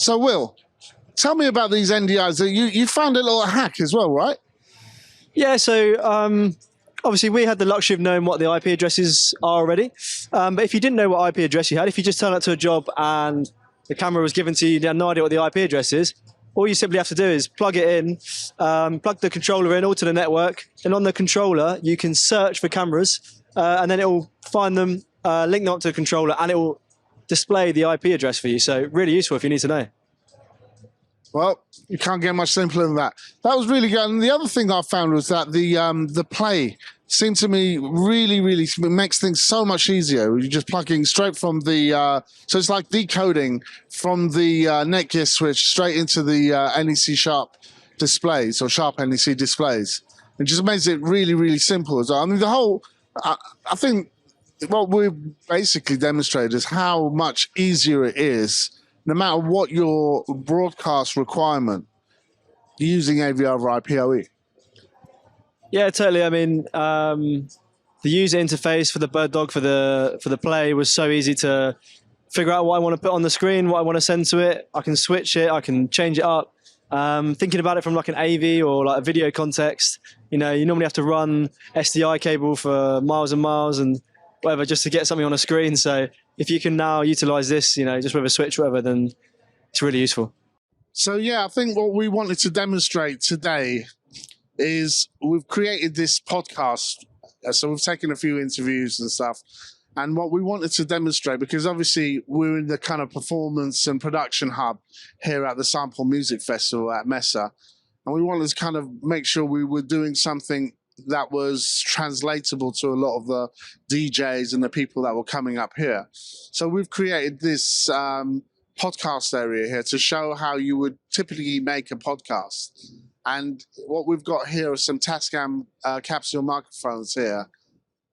So Will, tell me about these NDIs. You found a little hack as well, right? Yeah, so obviously we had the luxury of knowing what the IP addresses are already. But if you didn't know what IP address you had, if you just turn up to a job and the camera was given to you, you had no idea what the IP address is, all you simply have to do is plug it in, plug the controller in all to the network, and on the controller you can search for cameras, and then it will find them, link them up to the controller, and it will display the IP address for you. So really useful if you need to know. Well, you can't get much simpler than that. That was really good. And the other thing I found was that the play seemed to me really makes things so much easier. You're just plugging straight from the, so it's like decoding from the Netgear switch straight into the NEC Sharp displays or Sharp NEC displays. It just makes it really simple as well. I mean, the whole, I think what we've basically demonstrated is how much easier it is no matter what your broadcast requirement, using AVoverIPoE. Yeah, totally. I mean, the user interface for the BirdDog for the play was so easy to figure out what I want to put on the screen, what I want to send to it. I can switch it, I can change it up. Thinking about it from like an AV or like a video context, you know, you normally have to run SDI cable for miles and miles and whatever just to get something on a screen. So if you can now utilize this, you know, just with a switch, whatever, then it's really useful. So yeah, I think what we wanted to demonstrate today is we've created this podcast. So we've taken a few interviews and stuff. And what we wanted to demonstrate, because obviously we're in the kind of performance and production hub here at the Sample Music Festival at Mesa. And we wanted to kind of make sure we were doing something that was translatable to a lot of the DJs and the people that were coming up here. So we've created this podcast area here to show how you would typically make a podcast. And what we've got here are some TASCAM capsule microphones here.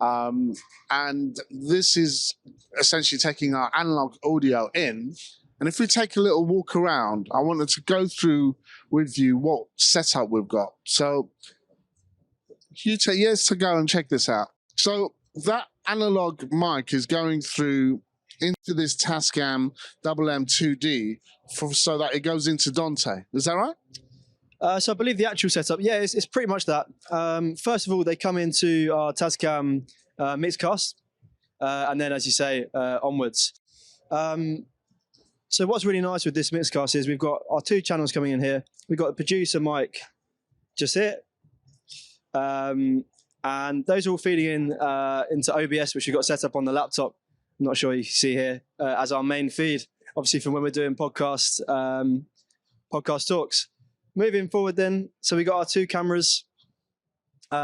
And this is essentially taking our analog audio in. And if we take a little walk around, I wanted to go through with you what setup we've got. So you take years to go and check this out. So that analog mic is going through into this TASCAM MM2D so that it goes into Dante. Is that right? So I believe the actual setup, yeah, it's pretty much that. First of all, they come into our TASCAM MixCast, and then, as you say, onwards. So what's really nice with this MixCast is we've got our two channels coming in here. We've got the producer mic just here, and those are all feeding in into OBS, which we've got set up on the laptop. I'm not sure you can see here as our main feed, obviously from when we're doing podcast talks. Moving forward then, so we got our two cameras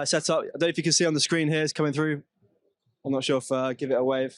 set up. I don't know if you can see on the screen here, it's coming through. I'm not sure if, give it a wave.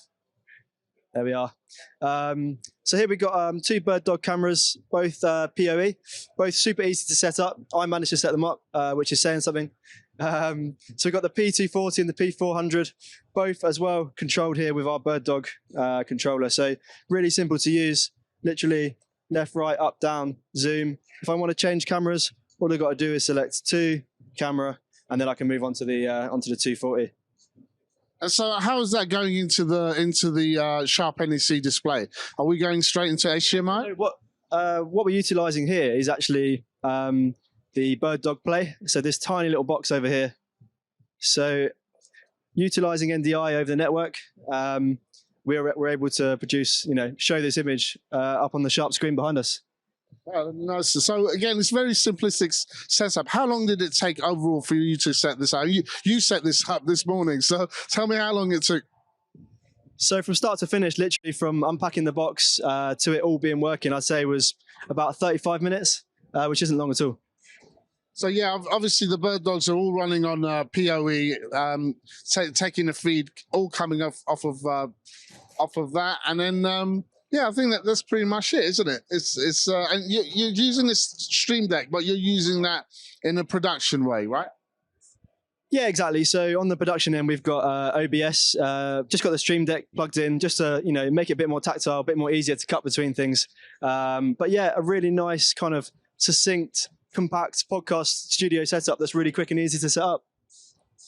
There we are. So here we got two BirdDog cameras, both PoE, both super easy to set up. I managed to set them up, which is saying something. So we've got the P240 and the P400, both as well controlled here with our BirdDog controller. So really simple to use, literally left, right, up, down, zoom. If I want to change cameras, all I've got to do is select two, camera, and then I can move on to the onto the 240. And so how is that going into the Sharp NEC display? Are we going straight into HDMI? So what we're utilizing here is actually the BirdDog Play. So this tiny little box over here. So utilizing NDI over the network, we're able to produce, you know, show this image up on the Sharp screen behind us. Oh, nice. So again, it's very simplistic setup. How long did it take overall for you to set this up? You set this up this morning, so tell me how long it took. So from start to finish, literally from unpacking the box to it all being working, I'd say was about 35 minutes, which isn't long at all. So yeah, obviously the BirdDogs are all running on PoE, taking the feed, all coming off of that, and then yeah, I think that's pretty much it, isn't it? It's and you're using this Streamdeck, but you're using that in a production way, right? Yeah, exactly. So on the production end, we've got OBS, just got the Streamdeck plugged in, just to, you know, make it a bit more tactile, a bit more easier to cut between things. But yeah, a really nice kind of succinct, compact podcast studio setup that's really quick and easy to set up.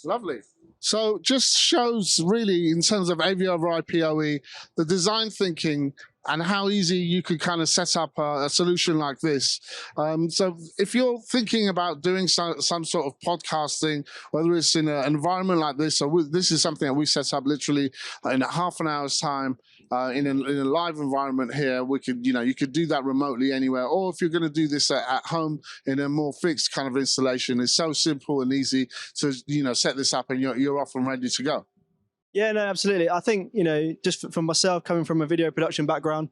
Lovely. So just shows really, in terms of AVoverIPoE, the design thinking and how easy you could kind of set up a solution like this. So if you're thinking about doing some sort of podcasting, whether it's in an environment like this, or this is something that we set up literally in half an hour's time. In a live environment here, we could, you could do that remotely anywhere. Or if you're going to do this at home in a more fixed kind of installation, it's so simple and easy to, set this up and you're off and ready to go. Yeah, no, absolutely. I think, just from myself, coming from a video production background,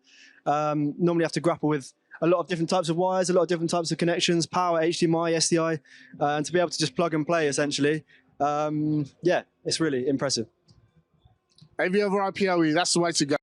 normally have to grapple with a lot of different types of wires, a lot of different types of connections, power, HDMI, SDI, and to be able to just plug and play essentially. Yeah, it's really impressive. AVoverIPoE, that's the way to go.